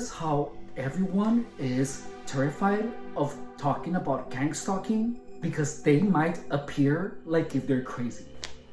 notice how everyone is terrified of talking about gang stalking because they might appear like if they're crazy.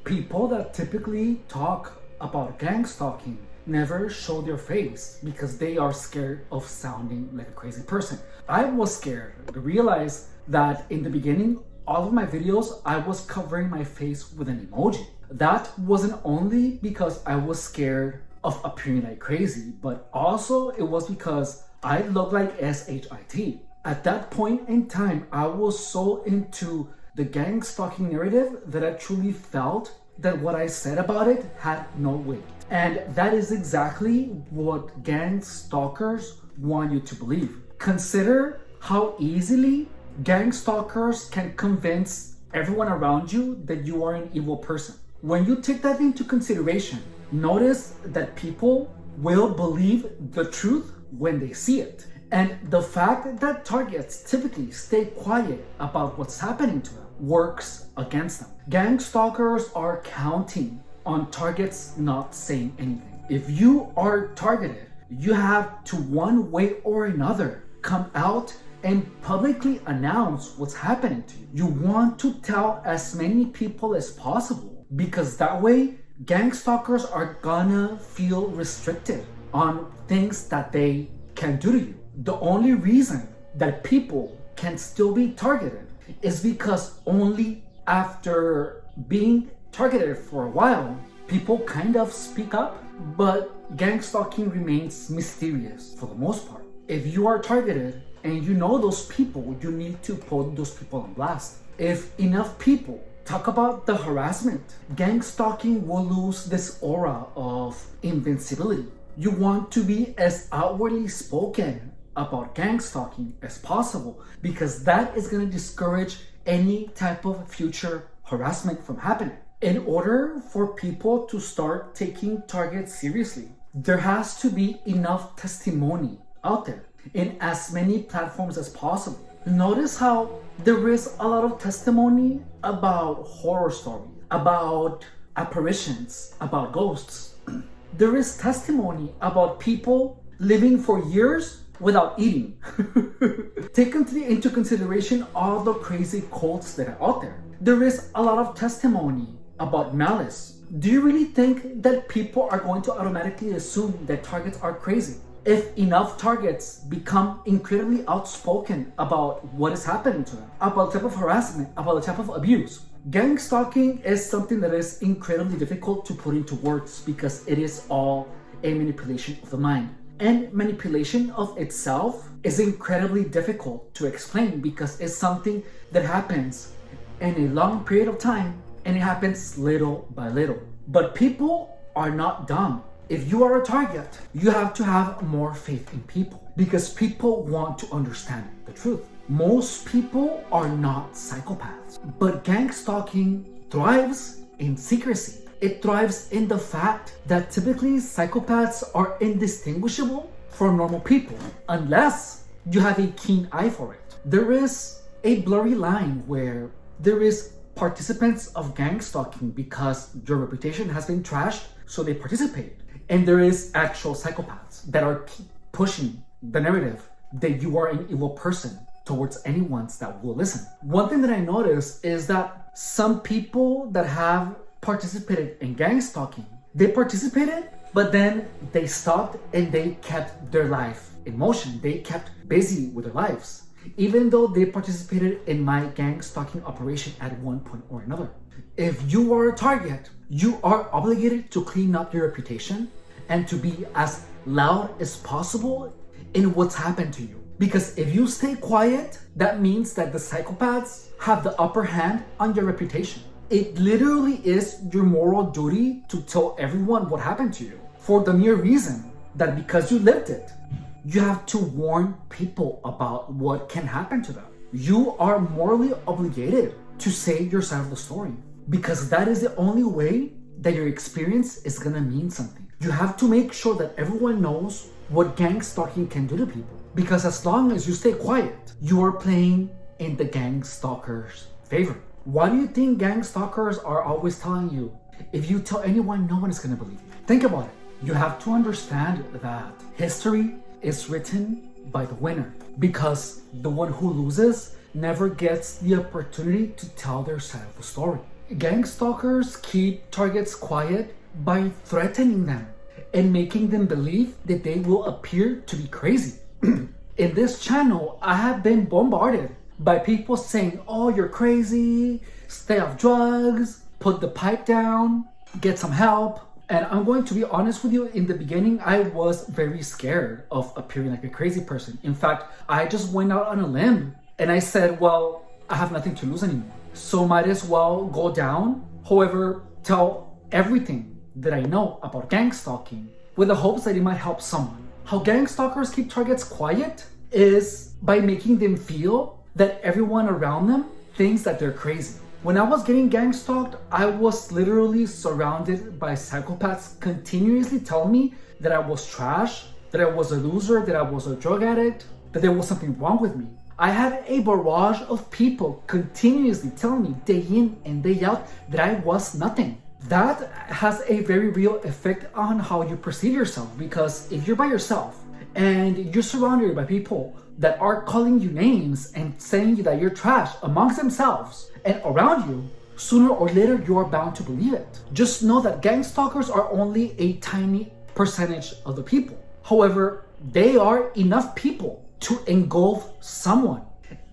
People that typically talk about gang stalking never show their face because they are scared of sounding like a crazy person. I was scared to realize that in the beginning, all of my videos, I was covering my face with an emoji. That wasn't only because I was scared of appearing like crazy, but also it was because I looked like SHIT. At that point in time, I was so into the gang stalking narrative that I truly felt that what I said about it had no weight. And that is exactly what gang stalkers want you to believe. Consider how easily gang stalkers can convince everyone around you that you are an evil person. When you take that into consideration, notice that people will believe the truth when they see it. And the fact that targets typically stay quiet about what's happening to them works against them. Gang stalkers are counting on targets not saying anything. If you are targeted, you have to, one way or another, come out and publicly announce what's happening to you. You want to tell as many people as possible because that way gang stalkers are gonna feel restricted on things that they can do to you. The only reason that people can still be targeted is because only after being targeted for a while, people kind of speak up, but gang stalking remains mysterious for the most part. If you are targeted and you know those people, you need to put those people on blast. If enough people talk about the harassment, gang stalking will lose this aura of invincibility. You want to be as outwardly spoken about gang stalking as possible because that is going to discourage any type of future harassment from happening. In order for people to start taking targets seriously, there has to be enough testimony out there in as many platforms as possible. Notice how there is a lot of testimony about horror stories, about apparitions, about ghosts. There is testimony about people living for years without eating. Take into consideration all the crazy cults that are out there. There is a lot of testimony about malice. Do you really think that people are going to automatically assume that targets are crazy? If enough targets become incredibly outspoken about what is happening to them, about the type of harassment, about the type of abuse, gang stalking is something that is incredibly difficult to put into words because it is all a manipulation of the mind. And manipulation of itself is incredibly difficult to explain because it's something that happens in a long period of time and it happens little by little. But people are not dumb. If you are a target, you have to have more faith in people because people want to understand the truth. Most people are not psychopaths, but gang stalking thrives in secrecy. It thrives in the fact that typically psychopaths are indistinguishable from normal people unless you have a keen eye for it. There is a blurry line where there is participants of gang stalking because your reputation has been trashed, so they participate. And there is actual psychopaths that are pushing the narrative that you are an evil person towards anyone that will listen. One thing that I noticed is that some people that have participated in gang stalking, they participated, but then they stopped and they kept their life in motion. They kept busy with their lives, even though they participated in my gang stalking operation at one point or another. If you are a target, you are obligated to clean up your reputation and to be as loud as possible in what's happened to you. Because if you stay quiet, that means that the psychopaths have the upper hand on your reputation. It literally is your moral duty to tell everyone what happened to you for the mere reason that because you lived it, you have to warn people about what can happen to them. You are morally obligated to say your side of the story because that is the only way that your experience is gonna mean something. You have to make sure that everyone knows what gang stalking can do to people because as long as you stay quiet, you are playing in the gang stalker's favor. Why do you think gang stalkers are always telling you, if you tell anyone, no one is gonna believe you? Think about it. You have to understand that history is written by the winner, because the one who loses never gets the opportunity to tell their side of the story. Gang stalkers keep targets quiet by threatening them and making them believe that they will appear to be crazy. In this channel, I have been bombarded by people saying, oh, you're crazy, stay off drugs, put the pipe down, get some help. And I'm going to be honest with you, in the beginning, I was very scared of appearing like a crazy person. In fact, I just went out on a limb and I said, well, I have nothing to lose anymore, so might as well go down. However, tell everything that I know about gang stalking with the hopes that it might help someone. How gang stalkers keep targets quiet is by making them feel that everyone around them thinks that they're crazy. When I was getting gang stalked, I was literally surrounded by psychopaths continuously telling me that I was trash, that I was a loser, that I was a drug addict, that there was something wrong with me. I had a barrage of people continuously telling me day in and day out that I was nothing. That has a very real effect on how you perceive yourself, because if you're by yourself and you're surrounded by people that are calling you names and saying that you're trash amongst themselves and around you, sooner or later you are bound to believe it. Just know that gang stalkers are only a tiny percentage of the people. However, they are enough people to engulf someone.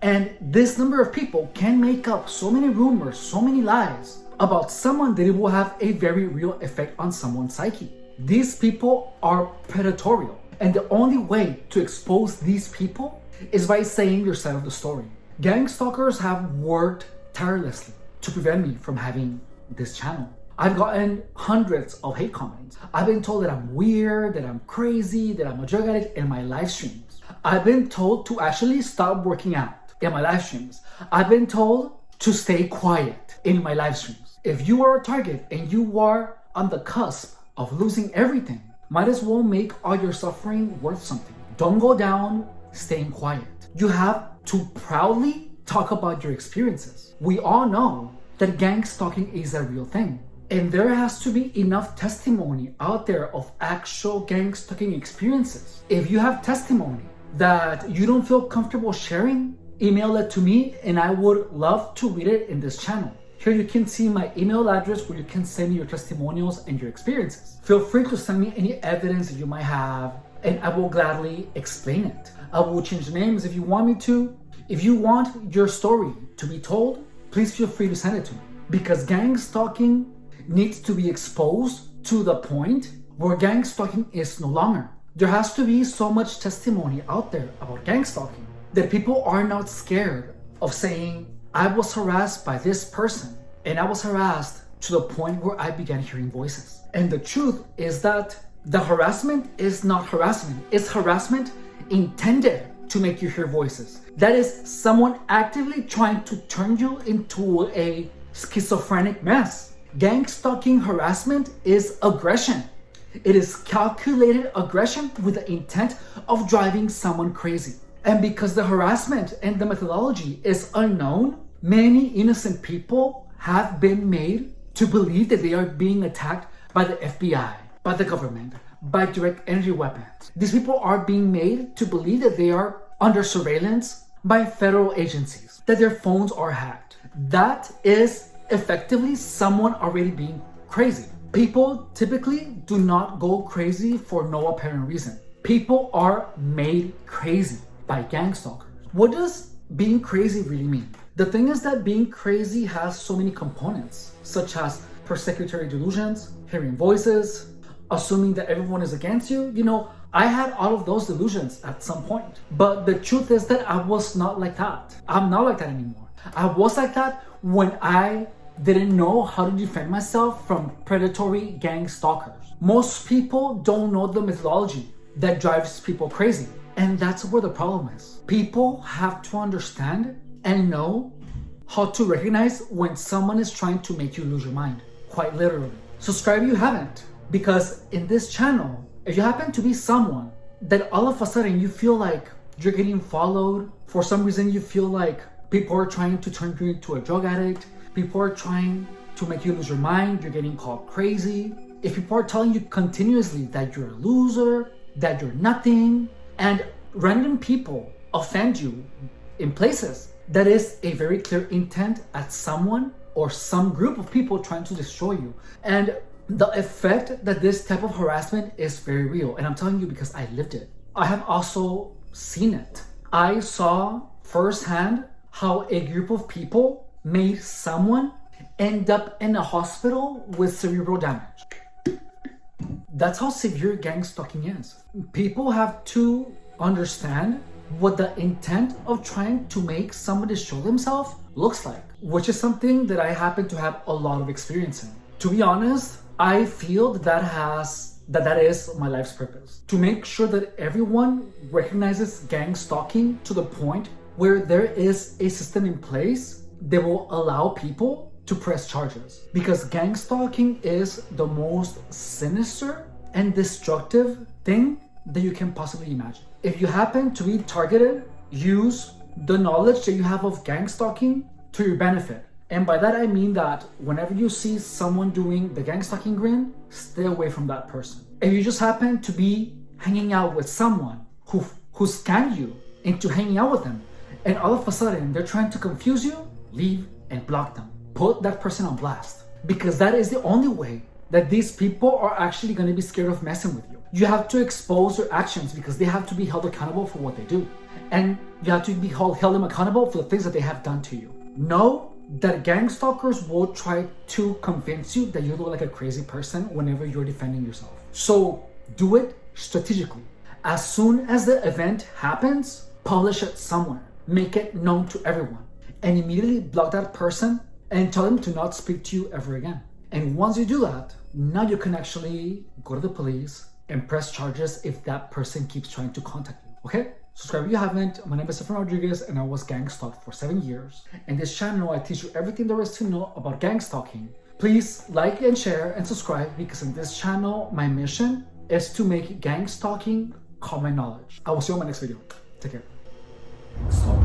And this number of people can make up so many rumors, so many lies about someone that it will have a very real effect on someone's psyche. These people are predatory. And the only way to expose these people is by saying your side of the story. Gang stalkers have worked tirelessly to prevent me from having this channel. I've gotten hundreds of hate comments. I've been told that I'm weird, that I'm crazy, that I'm a drug addict in my live streams. I've been told to actually stop working out in my live streams. I've been told to stay quiet in my live streams. If you are a target and you are on the cusp of losing everything, might as well make all your suffering worth something. Don't go down staying quiet. You have to proudly talk about your experiences. We all know that gang stalking is a real thing. And there has to be enough testimony out there of actual gang stalking experiences. If you have testimony that you don't feel comfortable sharing, email it to me and I would love to read it in this channel. Here you can see my email address where you can send me your testimonials and your experiences. Feel free to send me any evidence that you might have and I will gladly explain it. I will change the names if you want me to. If you want your story to be told, please feel free to send it to me. Because gang stalking needs to be exposed to the point where gang stalking is no longer. There has to be so much testimony out there about gang stalking that people are not scared of saying, I was harassed by this person and I was harassed to the point where I began hearing voices. And the truth is that the harassment is not harassment. It's harassment intended to make you hear voices. That is someone actively trying to turn you into a schizophrenic mess. Gang stalking harassment is aggression. It is calculated aggression with the intent of driving someone crazy. And because the harassment and the methodology is unknown, many innocent people have been made to believe that they are being attacked by the FBI, by the government, by direct energy weapons. These people are being made to believe that they are under surveillance by federal agencies, that their phones are hacked. That is effectively someone already being crazy. People typically do not go crazy for no apparent reason. People are made crazy by gang stalkers. What does being crazy really mean? The thing is that being crazy has so many components, such as persecutory delusions, hearing voices, assuming that everyone is against you. You know, I had all of those delusions at some point. But the truth is that I was not like that. I'm not like that anymore. I was like that when I didn't know how to defend myself from predatory gang stalkers. Most people don't know the methodology that drives people crazy. And that's where the problem is. People have to understand and know how to recognize when someone is trying to make you lose your mind, quite literally. Subscribe if you haven't, because in this channel, if you happen to be someone that all of a sudden you feel like you're getting followed, for some reason you feel like people are trying to turn you into a drug addict, people are trying to make you lose your mind, you're getting called crazy, if people are telling you continuously that you're a loser, that you're nothing, and random people offend you in places, that is a very clear intent at someone or some group of people trying to destroy you. And the effect that this type of harassment is very real. And I'm telling you because I lived it. I have also seen it. I saw firsthand how a group of people made someone end up in a hospital with cerebral damage. That's how severe gang stalking is. People have to understand what the intent of trying to make somebody show themselves looks like, which is something that I happen to have a lot of experience in. To be honest, I feel that is my life's purpose. To make sure that everyone recognizes gang stalking to the point where there is a system in place that will allow people to press charges. Because gang stalking is the most sinister and destructive thing that you can possibly imagine. If you happen to be targeted, use the knowledge that you have of gang stalking to your benefit. And by that I mean that whenever you see someone doing the gang stalking grin, stay away from that person. If you just happen to be hanging out with someone who scammed you into hanging out with them, and all of a sudden they're trying to confuse you, leave and block them. Put that person on blast, because that is the only way that these people are actually going to be scared of messing with you. You have to expose their actions because they have to be held accountable for what they do. And you have to be held them accountable for the things that they have done to you. Know that gang stalkers will try to convince you that you look like a crazy person whenever you're defending yourself. So do it strategically. As soon as the event happens, publish it somewhere. Make it known to everyone. And immediately block that person and tell them to not speak to you ever again. And once you do that, now you can actually go to the police and press charges if that person keeps trying to contact you. Okay? Subscribe if you haven't. My name is Stefan Rodriguez and I was gang stalked for 7 years. In this channel, I teach you everything there is to know about gang stalking. Please like and share and subscribe because in this channel, my mission is to make gang stalking common knowledge. I will see you on my next video. Take care. Stop.